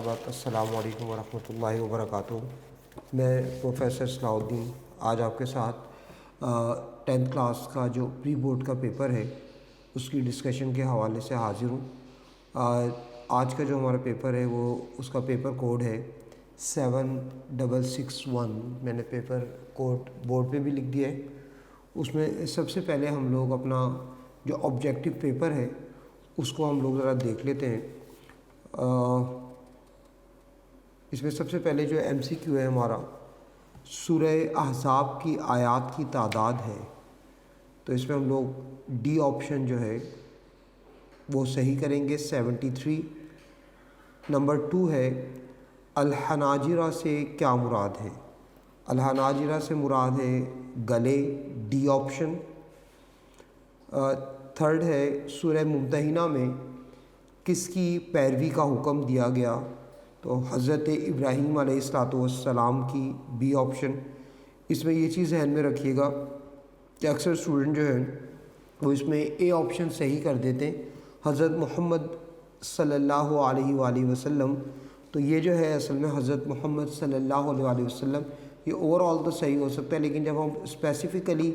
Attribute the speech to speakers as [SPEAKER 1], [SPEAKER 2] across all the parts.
[SPEAKER 1] طالبات السلام علیکم ورحمۃ اللہ وبرکاتہ۔ میں پروفیسر صلاح الدین آج آپ کے ساتھ 10th کلاس کا جو پری بورڈ کا پیپر ہے اس کی ڈسکشن کے حوالے سے حاضر ہوں۔ آج کا جو ہمارا پیپر ہے وہ اس کا پیپر کوڈ ہے 7661۔ میں نے پیپر کوڈ بورڈ پہ بھی لکھ دیا ہے۔ اس میں سب سے پہلے ہم لوگ اپنا جو آبجیکٹیو پیپر ہے اس کو ہم لوگ ذرا دیکھ لیتے ہیں۔ اس میں سب سے پہلے جو ایم سی کیو ہے ہمارا سورہ احزاب کی آیات کی تعداد ہے، تو اس میں ہم لوگ ڈی آپشن جو ہے وہ صحیح کریں گے 73۔ نمبر 2 ہے الحناجرہ سے کیا مراد ہے؟ الحناجرہ سے مراد ہے گلے، ڈی آپشن۔ 3rd ہے سورہ ممتحنہ میں کس کی پیروی کا حکم دیا گیا؟ تو حضرت ابراہیم علیہ السلام کی، بی آپشن۔ اس میں یہ چیز ذہن میں رکھیے گا کہ اکثر اسٹوڈنٹ جو ہیں وہ اس میں اے آپشن صحیح کر دیتے ہیں، حضرت محمد صلی اللہ علیہ وآلہ وسلم۔ تو یہ جو ہے اصل میں حضرت محمد صلی اللہ علیہ وآلہ وسلم، یہ اوور آل تو صحیح ہو سکتا ہے، لیکن جب ہم اسپیسیفکلی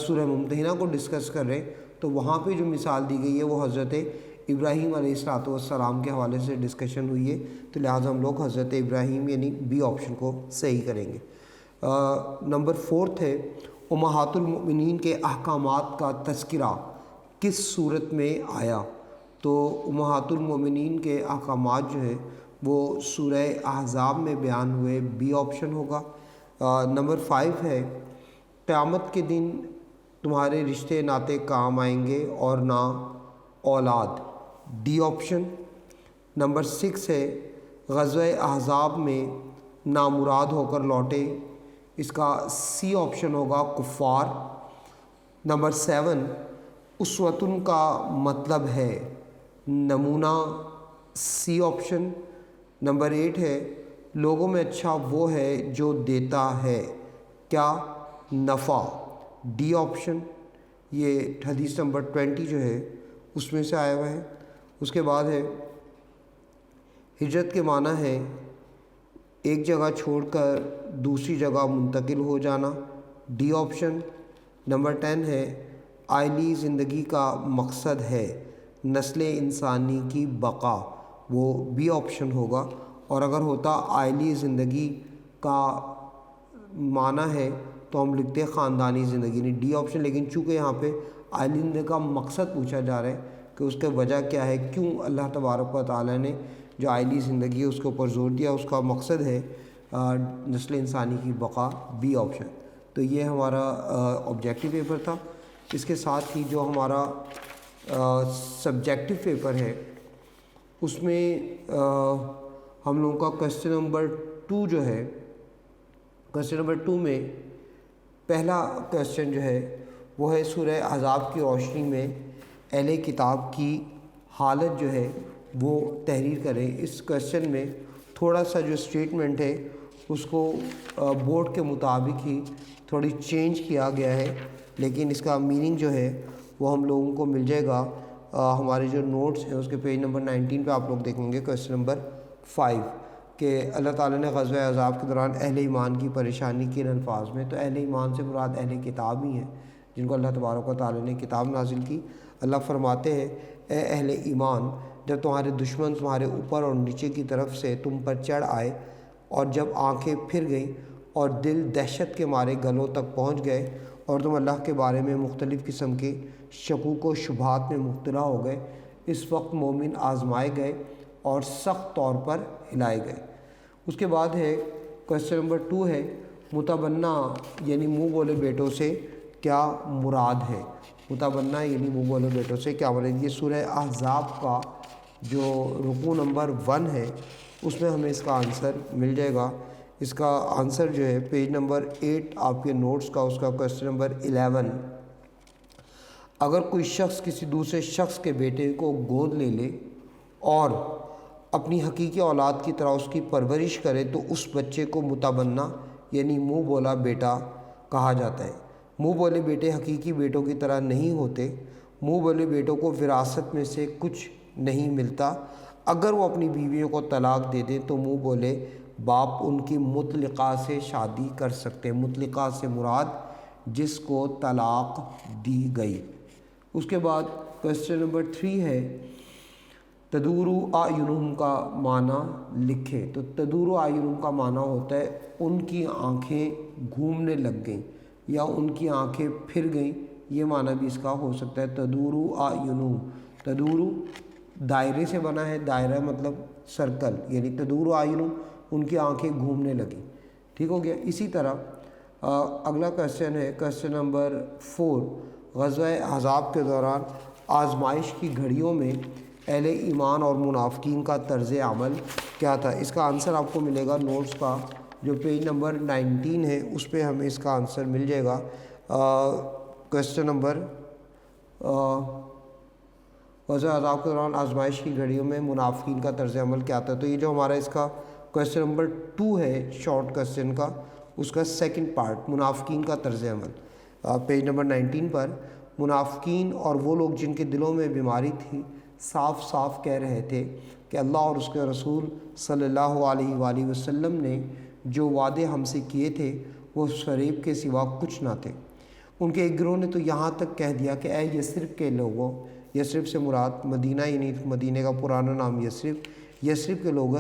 [SPEAKER 1] سورہ ممتحنہ کو ڈسکس کر رہے ہیں تو وہاں پہ جو مثال دی گئی ہے وہ حضرت ابراہیم علیہ السلام کے حوالے سے ڈسکشن ہوئی ہے، تو لہٰذا ہم لوگ حضرت ابراہیم یعنی بی آپشن کو صحیح کریں گے۔ نمبر 4 ہے امہات المؤمنین کے احکامات کا تذکرہ کس صورت میں آیا؟ تو امہات المؤمنین کے احکامات جو ہے وہ سورہ احزاب میں بیان ہوئے، بی آپشن ہوگا۔ نمبر 5 ہے قیامت کے دن تمہارے رشتے ناتے کام آئیں گے اور نہ اولاد، ڈی آپشن۔ نمبر 6 ہے غزوہ احزاب میں نامراد ہو کر لوٹے، اس کا سی آپشن ہوگا کفار۔ نمبر 7 اسوتن کا مطلب ہے نمونہ، سی آپشن۔ نمبر 8 ہے لوگوں میں اچھا وہ ہے جو دیتا ہے کیا؟ نفع، ڈی آپشن۔ یہ حدیث نمبر 20 جو ہے اس میں سے آیا ہوا ہے۔ اس کے بعد ہے ہجرت کے معنی ہے ایک جگہ چھوڑ کر دوسری جگہ منتقل ہو جانا، ڈی آپشن۔ نمبر 10 ہے آئلی زندگی کا مقصد ہے نسل انسانی کی بقا، وہ بی آپشن ہوگا۔ اور اگر ہوتا آئلی زندگی کا معنی ہے تو ہم لکھتے خاندانی زندگی، نہیں ڈی آپشن، لیکن چونکہ یہاں پہ آئلی زندگی کا مقصد پوچھا جا رہا ہے کہ اس کے وجہ کیا ہے، کیوں اللہ تبارک و تعالیٰ نے جو آئلی زندگی ہے اس کے اوپر زور دیا، اس کا مقصد ہے نسل انسانی کی بقا، بی آپشن۔ تو یہ ہمارا آبجیکٹیو پیپر تھا۔ اس کے ساتھ ہی جو ہمارا سبجیکٹیو پیپر ہے اس میں ہم لوگوں کا کویسچن نمبر 2 جو ہے، کویسچن نمبر 2 میں پہلا کویسچن جو ہے وہ ہے سورہ احزاب کی روشنی میں اہل کتاب کی حالت جو ہے وہ تحریر کریں۔ اس کویسچن میں تھوڑا سا جو اسٹیٹمنٹ ہے اس کو بورڈ کے مطابق ہی تھوڑی چینج کیا گیا ہے، لیکن اس کا میننگ جو ہے وہ ہم لوگوں کو مل جائے گا ہمارے جو نوٹس ہیں اس کے پیج نمبر 19 پہ آپ لوگ دیکھیں گے کویسچن نمبر 5 کہ اللہ تعالیٰ نے غزوہ احزاب کے دوران اہل ایمان کی پریشانی کن الفاظ میں؟ تو اہل ایمان سے مراد اہل کتاب ہی ہیں جن کو اللہ تبارک و تعالیٰ نے کتاب نازل کی۔ اللہ فرماتے ہیں اے اہل ایمان، جب تمہارے دشمن تمہارے اوپر اور نیچے کی طرف سے تم پر چڑھ آئے اور جب آنکھیں پھر گئیں اور دل دہشت کے مارے گلوں تک پہنچ گئے اور تم اللہ کے بارے میں مختلف قسم کے شکوک و شبہات میں مبتلا ہو گئے، اس وقت مومن آزمائے گئے اور سخت طور پر ہلائے گئے۔ اس کے بعد ہے کویسچن نمبر 2 ہے متبنہ یعنی منہ بولے بیٹوں سے کیا مراد ہے؟ متبنہ یعنی منہ بولے بیٹوں سے کیا مراد ہے؟ یہ سورہ احزاب کا جو رکوع نمبر 1 ہے اس میں ہمیں اس کا آنسر مل جائے گا۔ اس کا آنسر جو ہے پیج نمبر 8 آپ کے نوٹس کا، اس کا کویسچن نمبر 11۔ اگر کوئی شخص کسی دوسرے شخص کے بیٹے کو گود لے لے اور اپنی حقیقی اولاد کی طرح اس کی پرورش کرے تو اس بچے کو متبنہ یعنی منہ بولا بیٹا کہا جاتا ہے۔ منہ بولے بیٹے حقیقی بیٹوں کی طرح نہیں ہوتے، منہ بولے بیٹوں کو وراثت میں سے کچھ نہیں ملتا، اگر وہ اپنی بیویوں کو طلاق دے دیں تو منہ بولے باپ ان کی مطلقہ سے شادی کر سکتے ہیں۔ مطلقہ سے مراد جس کو طلاق دی گئی۔ اس کے بعد کویسچن نمبر 3 ہے تدور اعینہم کا معنی لکھیں۔ تو تدور اعینہم کا معنی ہوتا ہے ان کی آنکھیں گھومنے لگ گئیں یا ان کی آنکھیں پھر گئیں، یہ معنی بھی اس کا ہو سکتا ہے۔ تدور اعینہم، تدور دائرے سے بنا ہے، دائرہ مطلب سرکل، یعنی تدور اعینہم ان کی آنکھیں گھومنے لگیں، ٹھیک ہو گیا۔ اسی طرح اگلا کویسچن ہے کویسچن نمبر 4، غزوہ احزاب کے دوران آزمائش کی گھڑیوں میں اہل ایمان اور منافقین کا طرز عمل کیا تھا؟ اس کا آنسر آپ کو ملے گا نوٹس کا جو پیج نمبر 19 ہے، اس پہ ہمیں اس کا آنسر مل جائے گا۔ کویسچن نمبر غزوہ احزاب کے دوران آزمائش کی گھڑیوں میں منافقین کا طرز عمل کیا تھا؟ تو یہ جو ہمارا اس کا کویسچن نمبر 2 ہے شارٹ کویسچن کا، اس کا سیکنڈ پارٹ منافقین کا طرز عمل پیج نمبر 19 پر، منافقین اور وہ لوگ جن کے دلوں میں بیماری تھی صاف صاف کہہ رہے تھے کہ اللہ اور اس کے رسول صلی اللہ علیہ وآلہ وسلم نے جو وعدے ہم سے کیے تھے وہ فریب کے سوا کچھ نہ تھے۔ ان کے ایک گروہ نے تو یہاں تک کہہ دیا کہ اے یثرب کے لوگوں، یثرب سے مراد مدینہ یعنی مدینہ کا پرانا نام یثرب، یثرب کے لوگ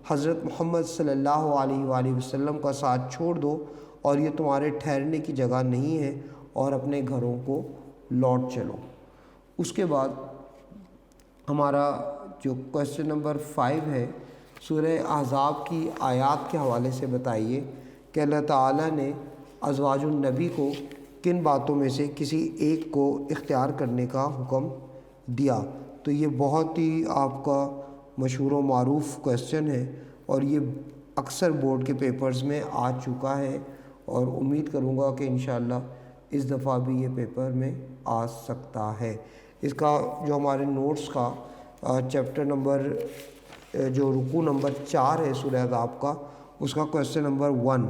[SPEAKER 1] حضرت محمد صلی اللہ علیہ وآلہ وسلم کا ساتھ چھوڑ دو اور یہ تمہارے ٹھہرنے کی جگہ نہیں ہے اور اپنے گھروں کو لوٹ چلو۔ اس کے بعد ہمارا جو کویسچن نمبر 5 ہے، سورہ احزاب کی آیات کے حوالے سے بتائیے کہ اللہ تعالیٰ نے ازواج النبی کو کن باتوں میں سے کسی ایک کو اختیار کرنے کا حکم دیا؟ تو یہ بہت ہی آپ کا مشہور و معروف کویسچن ہے اور یہ اکثر بورڈ کے پیپرز میں آ چکا ہے اور امید کروں گا کہ انشاءاللہ اس دفعہ بھی یہ پیپر میں آ سکتا ہے۔ اس کا جو ہمارے نوٹس کا چیپٹر نمبر جو رکوع نمبر 4 ہے سورہ احزاب کا، اس کا کویسچن نمبر 1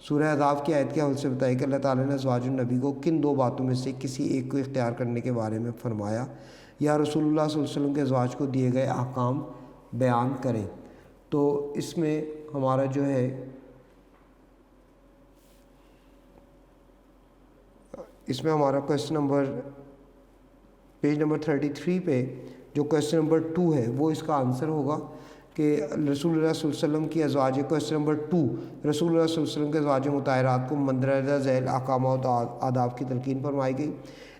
[SPEAKER 1] سورہ احزاب کی آیت کے حوالے سے بتائی کہ اللہ تعالیٰ نے ازواج النبی کو کن 2 باتوں میں سے کسی ایک کو اختیار کرنے کے بارے میں فرمایا؟ یا رسول اللہ صلی اللہ علیہ وسلم کے ازواج کو دیے گئے احکام بیان کریں۔ تو اس میں ہمارا جو ہے اس میں ہمارا کویسچن نمبر پیج نمبر 33 پہ جو کویسچن نمبر 2 ہے وہ اس کا آنسر ہوگا کہ رسول اللہ صلی اللہ علیہ وسلم کی ازواج، کویسچن نمبر 2، رسول اللہ صلی اللہ علیہ وسلم کے ازواج مطہرات کو مندرجہ ذیل احکامات و آداب کی تلقین فرمائی گئی۔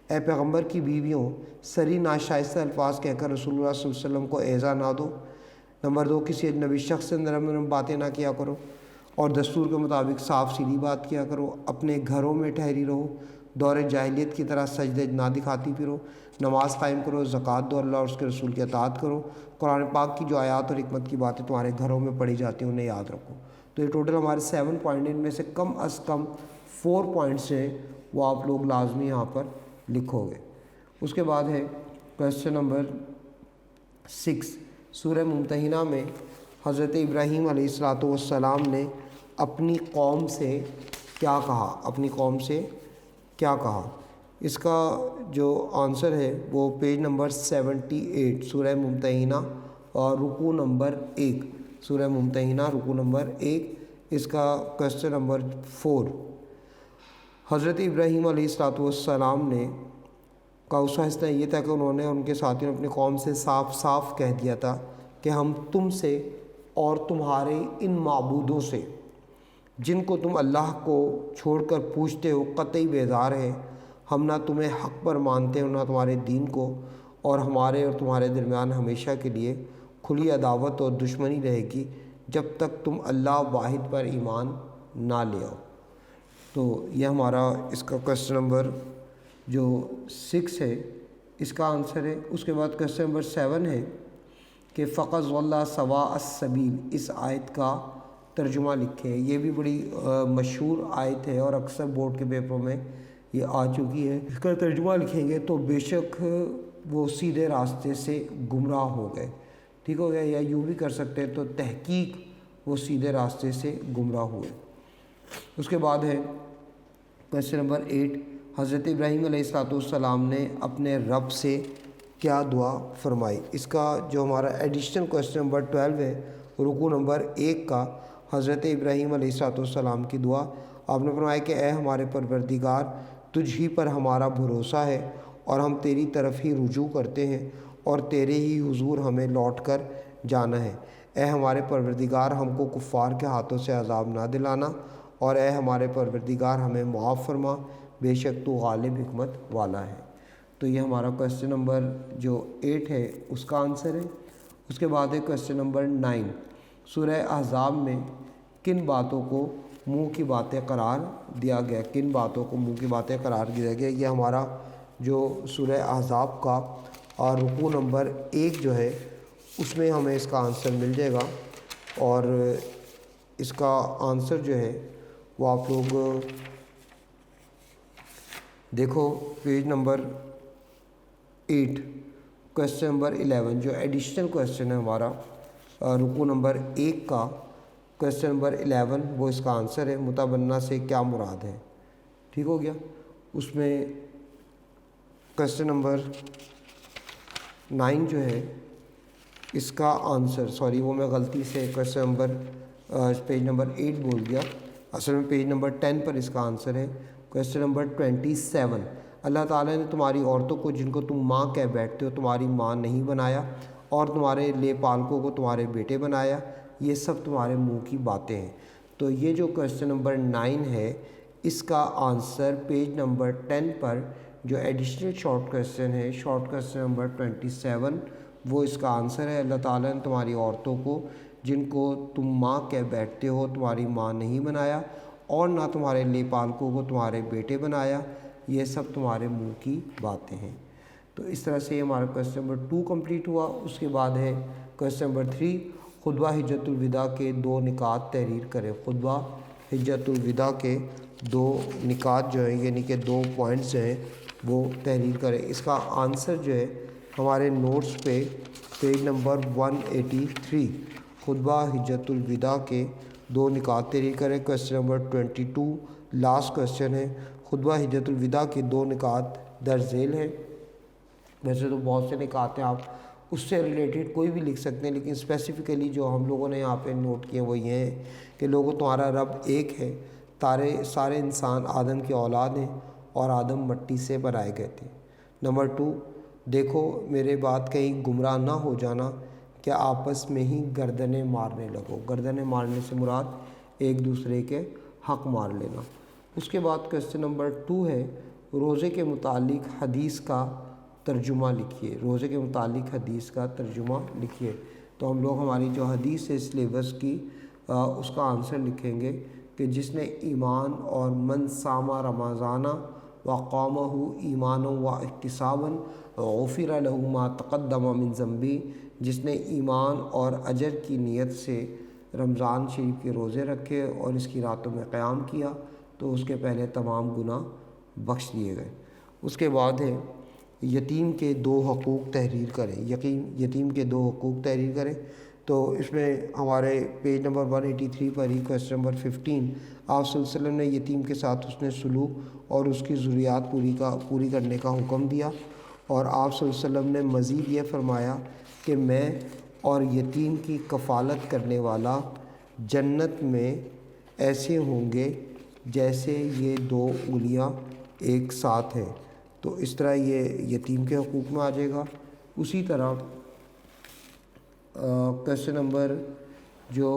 [SPEAKER 1] اے پیغمبر کی بیویوں، سری ناشائستہ الفاظ کہہ کر رسول اللہ صلی اللہ علیہ وسلم کو ایذا نہ دو۔ نمبر 2، کسی اجنبی شخص سے نرم نرم باتیں نہ کیا کرو اور دستور کے مطابق صاف سیدھی بات کیا کرو۔ اپنے گھروں میں ٹھہری رہو، دور جاہلیت کی طرح سجدے نہ دکھاتی پھرو، نماز قائم کرو، زکوٰۃ دو، اللہ اور اس کے رسول کی اطاعت کرو، قرآن پاک کی جو آیات اور حکمت کی باتیں تمہارے گھروں میں پڑھی جاتی ہیں انہیں یاد رکھو۔ تو یہ ٹوٹل ہمارے 7 پوائنٹ، ان میں سے کم از کم 4 پوائنٹس ہیں وہ آپ لوگ لازمی یہاں پر لکھو گے۔ اس کے بعد ہے کویسچن نمبر 6، سورہ ممتحنہ میں حضرت ابراہیم علیہ السلام نے اپنی قوم سے کیا کہا؟ اپنی قوم سے کیا کہا؟ اس کا جو آنسر ہے وہ پیج نمبر 78 سورہ ممتحنہ اور رکوع نمبر 1، سورہ ممتحنہ رکوع نمبر 1، اس کا کویسچن نمبر 4۔ حضرت ابراہیم علیہ السلام نے کا اس کا حصہ یہ تھا کہ انہوں نے ان کے ساتھیوں نے اپنی قوم سے صاف صاف کہہ دیا تھا کہ ہم تم سے اور تمہارے ان معبودوں سے جن کو تم اللہ کو چھوڑ کر پوچھتے ہو قطعی بیزار ہیں۔ ہم نہ تمہیں حق پر مانتے ہیں نہ تمہارے دین کو، اور ہمارے اور تمہارے درمیان ہمیشہ کے لیے کھلی عداوت اور دشمنی رہے گی جب تک تم اللہ واحد پر ایمان نہ لے آؤ۔ تو یہ ہمارا اس کا کویسچن نمبر جو 6 ہے اس کا آنسر ہے۔ اس کے بعد کویسچن نمبر 7 ہے کہ فقط واللہ سوا السبیل، اس آیت کا ترجمہ لکھیں۔ یہ بھی بڑی مشہور آیت ہے اور اکثر بورڈ کے پیپروں میں یہ آ چکی ہے۔ اس کا ترجمہ لکھیں گے تو بے شک وہ سیدھے راستے سے گمراہ ہو گئے، ٹھیک ہو گیا، یا یوں بھی کر سکتے ہیں تو تحقیق وہ سیدھے راستے سے گمراہ ہوئے۔ اس کے بعد ہے کویسچن نمبر 8، حضرت ابراہیم علیہ السلام نے اپنے رب سے کیا دعا فرمائی۔ اس کا جو ہمارا ایڈیشنل کویسچن نمبر 12 ہے رکوع نمبر 1 کا، حضرت ابراہیم علیہ السلام کی دعا، آپ نے فرمایا کہ اے ہمارے پروردگار، تجھ ہی پر ہمارا بھروسہ ہے اور ہم تیری طرف ہی رجوع کرتے ہیں اور تیرے ہی حضور ہمیں لوٹ کر جانا ہے۔ اے ہمارے پروردگار، ہم کو کفار کے ہاتھوں سے عذاب نہ دلانا، اور اے ہمارے پروردگار ہمیں معاف فرما، بے شک تو غالب حکمت والا ہے۔ تو یہ ہمارا کویسچن نمبر جو 8 ہے اس کا آنسر ہے۔ اس کے بعد ہے کویسچن نمبر 9، سورہ احزاب میں کن باتوں کو منہ کی باتیں قرار دیا گیا، کن باتوں کو منہ کی باتیں قرار دیا گیا۔ یہ ہمارا جو سورہ احزاب کا اور رکوع نمبر 1 جو ہے اس میں ہمیں اس کا آنسر مل جائے گا، اور اس کا آنسر جو ہے وہ آپ لوگ دیکھو پیج نمبر 8 کویسچن نمبر 11 جو ایڈیشنل کویسچن ہے ہمارا رکوع نمبر 1 کا، کویسچن نمبر 11 وہ اس کا آنسر ہے، متبنہ سے کیا مراد ہے۔ ٹھیک ہو گیا۔ اس میں کویسچن نمبر 9 جو ہے اس کا آنسر، سوری وہ میں غلطی سے کویسچن نمبر پیج نمبر 8 بول گیا، اصل میں پیج نمبر 10 پر اس کا آنسر ہے۔ کویسچن نمبر 27، اللہ تعالیٰ نے تمہاری عورتوں کو جن کو تم ماں کہہ بیٹھتے ہو تمہاری ماں نہیں بنایا، اور تمہارے لے پالکوں کو تمہارے بیٹے بنایا، یہ سب تمہارے منہ کی باتیں ہیں۔ تو یہ جو کویسچن نمبر 9 ہے اس کا آنسر پیج نمبر 10 پر جو ایڈیشنل شارٹ کویسچن ہے، شارٹ کویسچن نمبر 27، وہ اس کا آنسر ہے۔ اللہ تعالیٰ نے تمہاری عورتوں کو جن کو تم ماں کہہ بیٹھتے ہو تمہاری ماں نہیں بنایا، اور نہ تمہارے لے پالکوں کو تمہارے بیٹے بنایا، یہ سب تمہارے منہ کی باتیں ہیں۔ تو اس طرح سے ہمارا کویسچن نمبر 2 کمپلیٹ ہوا۔ اس کے بعد ہے کویسچن نمبر 3، خطبہ حجۃ الوداع کے 2 نکات تحریر کریں۔ خطبہ حجۃ الوداع کے 2 نکات جو ہیں یعنی کہ 2 پوائنٹس جو ہیں وہ تحریر کریں۔ اس کا آنسر جو ہے ہمارے نوٹس پہ پیج نمبر 183، خطبہ حجۃ الوداع کے 2 نکات تحریر کریں۔ کویسچن نمبر 22 لاسٹ کویسچن ہے، خطبہ حجۃ الوداع کے 2 نکات درج ذیل ہیں۔ ویسے تو بہت سے نکات ہیں، آپ اس سے ریلیٹڈ کوئی بھی لکھ سکتے ہیں، لیکن اسپیسیفکلی جو ہم لوگوں نے یہاں پہ نوٹ کیے وہ یہ ہیں کہ لوگوں تمہارا رب ایک ہے، سارے انسان آدم کی اولاد ہیں اور آدم مٹی سے بنائے گئے تھے۔ نمبر 2، دیکھو میرے بات کہیں گمراہ نہ ہو جانا کہ آپس میں ہی گردنیں مارنے لگو۔ گردنیں مارنے سے مراد ایک دوسرے کے حق مار لینا۔ اس کے بعد کویسچن نمبر 2 ہے، روزے کے متعلق حدیث کا ترجمہ لکھیے۔ روزے کے متعلق حدیث کا ترجمہ لکھیے۔ تو ہم لوگ ہماری جو حدیث ہے سلیبس کی اس کا آنسر لکھیں گے کہ جس نے ایمان اور من صام رمضان وقامہ ایمانا و احتسابا غفر لہ ما تقدم من ذنبہ، جس نے ایمان اور اجر کی نیت سے رمضان شریف کے روزے رکھے اور اس کی راتوں میں قیام کیا تو اس کے پہلے تمام گناہ بخش دیے گئے۔ اس کے بعد ہے یتیم کے 2 حقوق تحریر کریں۔ یتیم کے 2 حقوق تحریر کریں۔ تو اس میں ہمارے پیج نمبر 183 پر ہی کویسچن نمبر 15، آپ صلی اللہ علیہ وسلم نے یتیم کے ساتھ حسن سلوک اور اس کی ضروریات پوری کرنے کا حکم دیا، اور آپ صلی اللہ علیہ وسلم نے مزید یہ فرمایا کہ میں اور یتیم کی کفالت کرنے والا جنت میں ایسے ہوں گے جیسے یہ 2 انگلیاں ایک ساتھ ہیں۔ تو اس طرح یہ یتیم کے حقوق میں آ جائے گا۔ اسی طرح کویسچن نمبر جو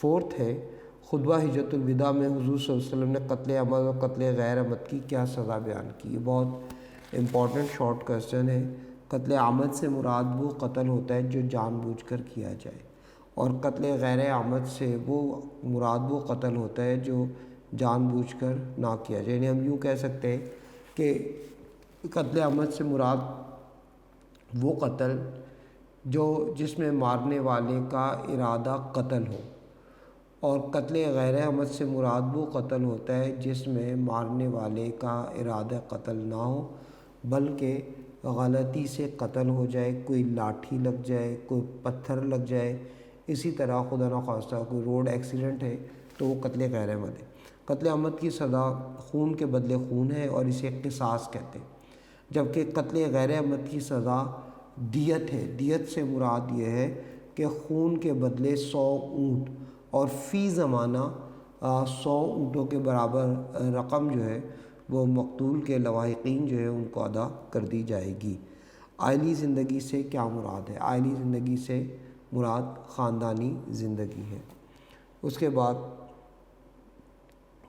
[SPEAKER 1] 4 ہے، خطبہ حجۃ الوداع میں حضور صلی اللہ علیہ وسلم نے قتل عمد اور قتل غیر عمد کی کیا سزا بیان کی۔ یہ بہت امپورٹنٹ شارٹ کویسچن ہے۔ قتل عمد سے مراد وہ قتل ہوتا ہے جو جان بوجھ کر کیا جائے، اور قتل غیر عمد سے وہ مراد وہ قتل ہوتا ہے جو جان بوجھ کر نہ کیا جائے۔ یعنی ہم یوں کہہ سکتے ہیں کہ قتل عمد سے مراد وہ قتل جس میں مارنے والے کا ارادہ قتل ہو، اور قتل غیر عمد سے مراد وہ قتل ہوتا ہے جس میں مارنے والے کا ارادہ قتل نہ ہو بلکہ غلطی سے قتل ہو جائے، کوئی لاٹھی لگ جائے، کوئی پتھر لگ جائے، اسی طرح خدا نخواستہ کوئی روڈ ایکسیڈنٹ ہے تو وہ قتل غیر عمد ہے۔ قتل عمد کی سزا خون کے بدلے خون ہے اور اسے قصاص کہتے ہیں، جبکہ قتل غیر عمد کی سزا دیت ہے۔ دیت سے مراد یہ ہے کہ خون کے بدلے 100 اونٹ اور فی زمانہ 100 اونٹوں کے برابر رقم جو ہے وہ مقتول کے لواحقین جو ہے ان کو ادا کر دی جائے گی۔ عائلی زندگی سے کیا مراد ہے؟ عائلی زندگی سے مراد خاندانی زندگی ہے۔ اس کے بعد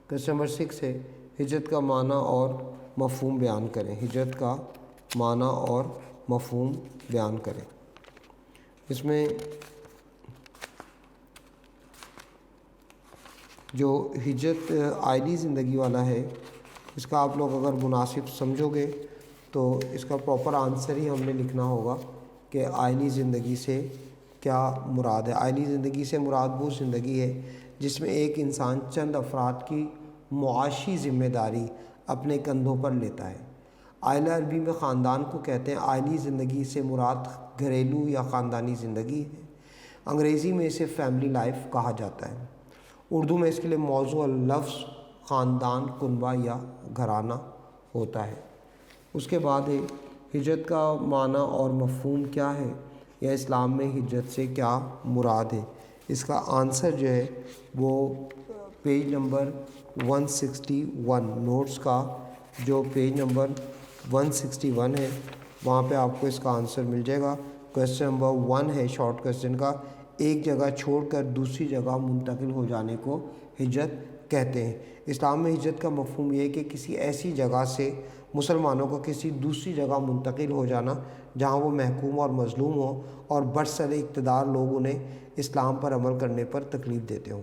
[SPEAKER 1] کویسچن نمبر 6 ہے ہجرت کا معنی اور مفہوم بیان کریں۔ ہجرت کا معنی اور مفہوم بیان کریں۔ اس میں جو ہجرت عائلی زندگی والا ہے اس کا آپ لوگ اگر مناسب سمجھو گے تو اس کا پراپر آنسر ہی ہم نے لکھنا ہوگا کہ عائلی زندگی سے کیا مراد ہے۔ عائلی زندگی سے مراد وہ زندگی ہے جس میں ایک انسان چند افراد کی معاشی ذمہ داری اپنے کندھوں پر لیتا ہے۔ عائلہ عربی میں خاندان کو کہتے ہیں۔ عائلی زندگی سے مراد گھریلو یا خاندانی زندگی ہے۔ انگریزی میں اسے فیملی لائف کہا جاتا ہے۔ اردو میں اس کے لیے موضوع لفظ خاندان، کنبہ یا گھرانہ ہوتا ہے۔ اس کے بعد ہے ہجرت کا معنی اور مفہوم کیا ہے، یا اسلام میں ہجرت سے کیا مراد ہے۔ اس کا آنسر جو ہے وہ پیج نمبر 161 نوٹس کا جو پیج نمبر 161 ہے وہاں پہ آپ کو اس کا آنسر مل جائے گا۔ کویسچن نمبر 1 ہے شارٹ کویسچن کا، ایک جگہ چھوڑ کر دوسری جگہ منتقل ہو جانے کو ہجرت کہتے ہیں۔ اسلام میں ہجرت کا مفہوم یہ ہے کہ کسی ایسی جگہ سے مسلمانوں کو کسی دوسری جگہ منتقل ہو جانا جہاں وہ محکوم اور مظلوم ہوں اور برسر اقتدار لوگ انہیں اسلام پر عمل کرنے پر تکلیف دیتے ہوں۔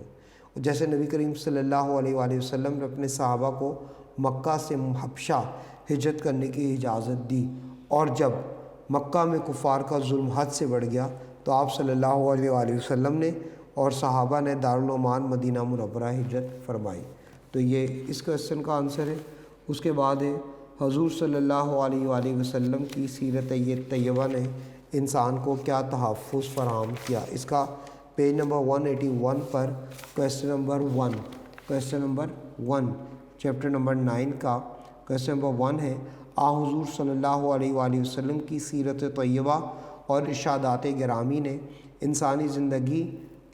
[SPEAKER 1] جیسے نبی کریم صلی اللہ علیہ وآلہ وسلم نے اپنے صحابہ کو مکہ سے حبشہ ہجرت کرنے کی اجازت دی، اور جب مکہ میں کفار کا ظلم حد سے بڑھ گیا تو آپ صلی اللہ علیہ وآلہ وسلم نے اور صحابہ نے دارالنعمان مدینہ منورہ ہجرت فرمائی۔ تو یہ اس کویسچن کا آنسر ہے۔ اس کے بعد ہے حضور صلی اللہ علیہ وآلہ وسلم کی سیرت طیبہ نے انسان کو کیا تحفظ فراہم کیا۔ اس کا پیج نمبر 181 پر کویسچن نمبر 1 چیپٹر نمبر 9 کا کویسچن نمبر 1 ہے حضور صلی اللہ علیہ وآلہ وسلم کی سیرت طیبہ اور ارشادات گرامی نے انسانی زندگی،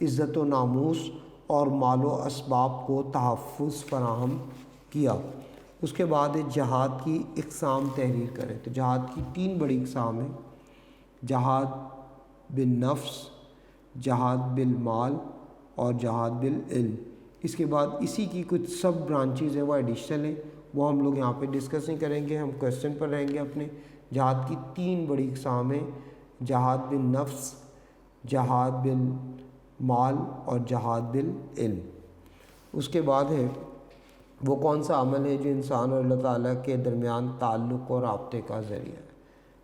[SPEAKER 1] عزت و ناموس اور مال و اسباب کو تحفظ فراہم کیا۔ اس کے بعد جہاد کی اقسام تحریر کریں۔ تو جہاد کی 3 بڑی اقسام ہیں، جہاد بالنفس، جہاد بالمال اور جہاد بالعلم۔ اس کے بعد اسی کی کچھ سب برانچیز ہیں وہ ایڈیشنل ہیں، وہ ہم لوگ یہاں پہ ڈسکس نہیں کریں گے، ہم کویسچن پر رہیں گے اپنے۔ جہاد کی 3 بڑی اقسام ہیں، جہاد بالنفس، جہاد بالمال اور جہاد بالعلم۔ اس کے بعد ہے وہ کون سا عمل ہے جو انسان اور اللہ تعالیٰ کے درمیان تعلق اور رابطے کا ذریعہ ہے۔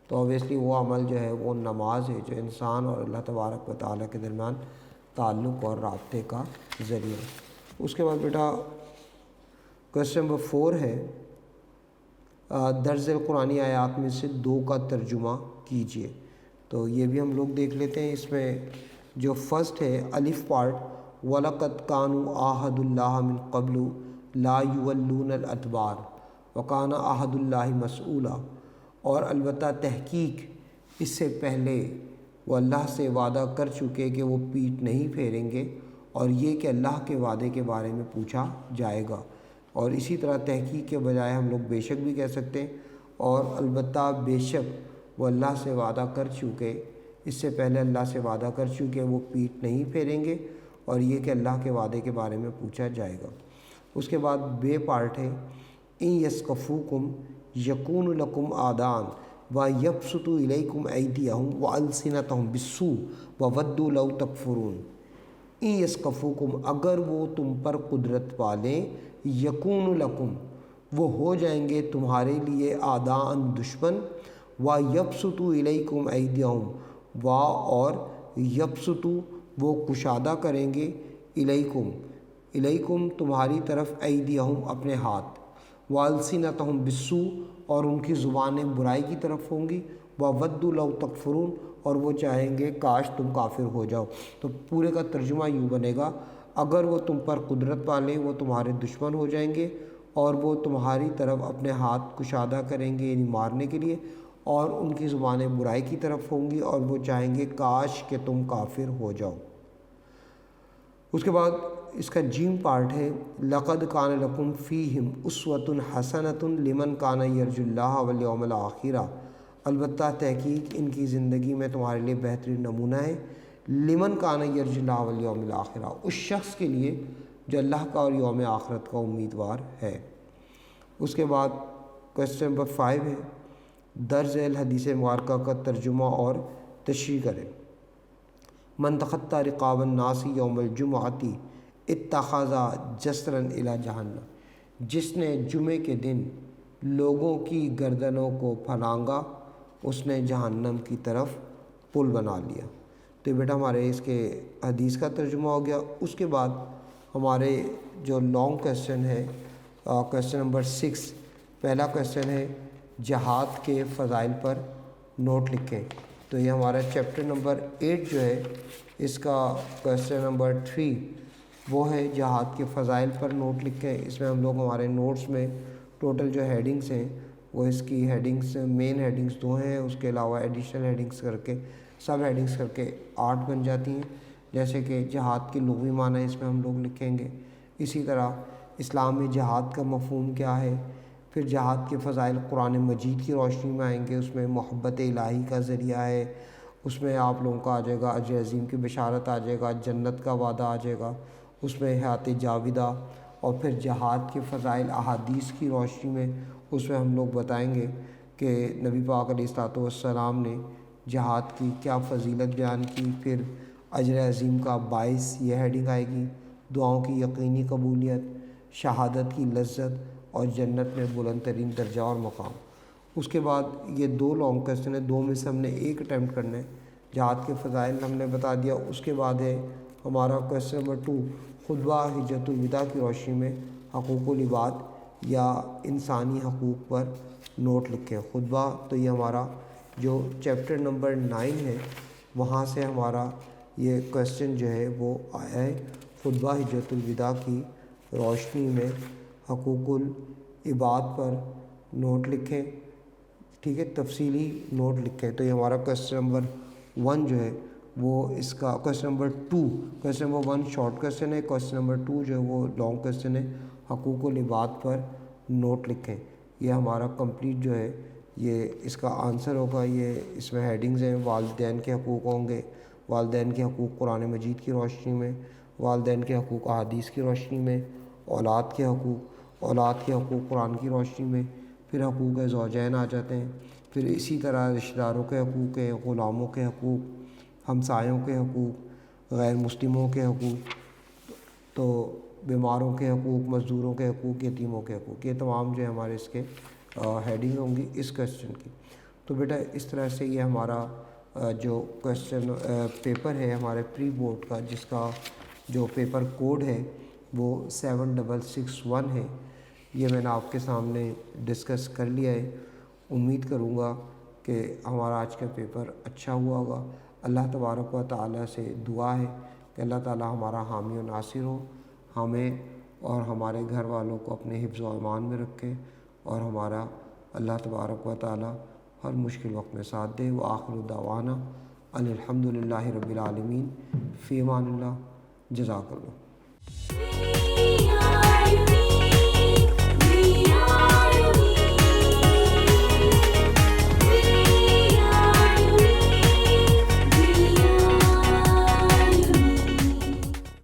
[SPEAKER 1] تو اویسلی وہ عمل جو ہے وہ نماز ہے جو انسان اور اللہ تبارک و تعالیٰ کے درمیان تعلق اور رابطے کا ذریعہ ہے۔ اس کے بعد بیٹا کویسچن نمبر 4 ہے درج ذیل قرآنی آیات میں سے 2 کا ترجمہ کیجیے۔ تو یہ بھی ہم لوگ دیکھ لیتے ہیں۔ اس میں جو فرسٹ ہے الف پارٹ، وَلَقَدْ كَانُوا عَاهَدُ اللَّهِ مِن قَبْلُ لَا يُوَلُّونَ الْأَدْبَارَ وَكَانَ عَهْدُ اللَّهِ مَسْئُولًا، اور البتہ تحقیق اس سے پہلے وہ اللہ سے وعدہ کر چکے کہ وہ پیٹھ نہیں پھیریں گے، اور یہ کہ اللہ کے وعدے کے بارے میں پوچھا جائے گا۔ اور اسی طرح تحقیق کے بجائے ہم لوگ بے شک بھی کہہ سکتے ہیں، اور البتہ بے شک وہ اللہ سے وعدہ کر چکے، اس سے پہلے اللہ سے وعدہ کر چکے وہ پیٹھ نہیں پھیریں گے، اور یہ کہ اللہ کے وعدے کے بارے میں پوچھا جائے گا۔ اس کے بعد بے پارٹ ہے ان یثقفوکم یکون لکم اعداء ویبسطوا الیکم ایدیہم والسنتہم بالسوء وودوا لو تکفرون۔ ان یثقفوکم، اگر وہ تم پر قدرت پالیں، یکون لکم، وہ ہو جائیں گے تمہارے لیے اعداء دشمن، ویبسطوا الیکم ایدیہم، اور یبسطوا وہ کشادہ کریں گے، الیکم تمہاری طرف، ایدیہم اپنے ہاتھ، والسنتہم بالسوء اور ان کی زبانیں برائی کی طرف ہوں گی، وودوا لو تکفرون اور وہ چاہیں گے کاش تم کافر ہو جاؤ۔ تو پورے کا ترجمہ یوں بنے گا، اگر وہ تم پر قدرت پالیں وہ تمہارے دشمن ہو جائیں گے، اور وہ تمہاری طرف اپنے ہاتھ کشادہ کریں گے یعنی مارنے کے لیے، اور ان کی زبانیں برائی کی طرف ہوں گی اور وہ چاہیں گے کاش کہ تم کافر ہو جاؤ۔ اس کے بعد اس کا جیم پارٹ ہے لقد کان لکم فیہم اسوۃ حسنۃ لمن کان یرجو اللہ والیوم الآخر، البتہ تحقیق ان کی زندگی میں تمہارے لیے بہترین نمونہ ہے، لمن کان یرجو اللہ والیوم الآخر، اس شخص کے لیے جو اللہ کا اور یوم آخرت کا امیدوار ہے۔ اس کے بعد کویسچن نمبر 5 ہے درج ذیل حدیث مبارکہ کا ترجمہ اور تشریح کریں۔ من تخطى رقاب الناس یوم الجمعۃ اتخذ جسرا الی جہنم، جس نے جمعے کے دن لوگوں کی گردنوں کو پھلانگا اس نے جہنم کی طرف پل بنا لیا۔ تو بیٹا ہمارے اس کے حدیث کا ترجمہ ہو گیا۔ اس کے بعد ہمارے جو لانگ کویسچن ہے کویسچن نمبر 6، پہلا کویسچن ہے جہاد کے فضائل پر نوٹ لکھیں۔ تو یہ ہمارا چیپٹر نمبر 8 جو ہے اس کا کویسچن نمبر 3 وہ ہے جہاد کے فضائل پر نوٹ لکھیں۔ اس میں ہم لوگ ہمارے نوٹس میں ٹوٹل جو ہیڈنگس ہیں وہ اس کی ہیڈنگس مین ہیڈنگس 2 ہیں، اس کے علاوہ ایڈیشنل ہیڈنگس کر کے سب ہیڈنگس کر کے 8 بن جاتی ہیں، جیسے کہ جہاد کی لغوی معنی اس میں ہم لوگ لکھیں گے۔ اسی طرح اسلام میں جہاد کا مفہوم کیا ہے، پھر جہاد کے فضائل قرآن مجید کی روشنی میں آئیں گے، اس میں محبت الہی کا ذریعہ ہے، اس میں آپ لوگوں کا آ جائے گا اجر عظیم کی بشارت آ جائے گا، جنت کا وعدہ آ جائے گا، اس میں حیات جاودہ، اور پھر جہاد کے فضائل احادیث کی روشنی میں اس میں ہم لوگ بتائیں گے کہ نبی پاک علیہ الصلوۃ والسلام نے جہاد کی کیا فضیلت بیان کی، پھر اجر عظیم کا باعث یہ ہیڈنگ آئے گی، دعاؤں کی یقینی قبولیت، شہادت کی لذت اور جنت میں بلند ترین درجہ اور مقام۔ اس کے بعد یہ 2 لانگ کویسچن ہے، 2 میں سے ہم نے ایک اٹیمپٹ کرنا ہے۔ جہاد کے فضائل ہم نے بتا دیا۔ اس کے بعد ہے ہمارا کویسچن نمبر 2 خطبہ حجۃ الوداع کی روشنی میں حقوق العباد یا انسانی حقوق پر نوٹ لکھیں۔ خطبہ تو یہ ہمارا جو چیپٹر نمبر 9 ہے وہاں سے ہمارا یہ کویسچن جو ہے وہ آیا ہے، خطبہ حجۃ الوداع کی روشنی میں حقوق العباد پر نوٹ لکھیں، ٹھیک ہے، تفصیلی نوٹ لکھیں۔ تو یہ ہمارا کویسچن نمبر 1 جو ہے وہ اس کا question number 2، question number 1 short question ہے، کویسچن نمبر 2 جو ہے وہ لانگ کویسچن ہے، حقوق العباد پر نوٹ لکھیں۔ یہ ہمارا کمپلیٹ جو ہے یہ اس کا آنسر ہوگا۔ یہ اس میں ہیڈنگز ہیں، والدین کے حقوق ہوں گے، والدین کے حقوق قرآن مجید کی روشنی میں، والدین کے حقوق احادیث کی روشنی میں، اولاد کے حقوق، اولاد کے حقوق قرآن کی روشنی میں، پھر حقوق زوجین آ جاتے ہیں، پھر اسی طرح رشتہ داروں کے حقوق ہیں، غلاموں کے حقوق، ہمسایوں کے حقوق، غیر مسلموں کے حقوق، تو بیماروں کے حقوق، مزدوروں کے حقوق، یتیموں کے حقوق، یہ تمام جو ہے ہمارے اس کے ہیڈنگ ہوں گی اس کویسچن کی۔ تو بیٹا اس طرح سے یہ ہمارا جو کویسچن پیپر ہے ہمارے پری بورڈ کا، جس کا جو پیپر کوڈ ہے وہ 7661 ہے، یہ میں نے آپ کے سامنے ڈسکس کر لیا ہے۔ امید کروں گا کہ ہمارا آج کا پیپر اچھا ہوا ہوگا۔ اللہ تبارک و تعالیٰ سے دعا ہے کہ اللہ تعالیٰ ہمارا حامی و ناصر ہو، ہمیں اور ہمارے گھر والوں کو اپنے حفظ و امان میں رکھے، اور ہمارا اللہ تبارک و تعالیٰ ہر مشکل وقت میں ساتھ دے۔ وآخر دعوانا ان الحمد للہ رب العالمین، فی امان اللہ، جزاک اللہ۔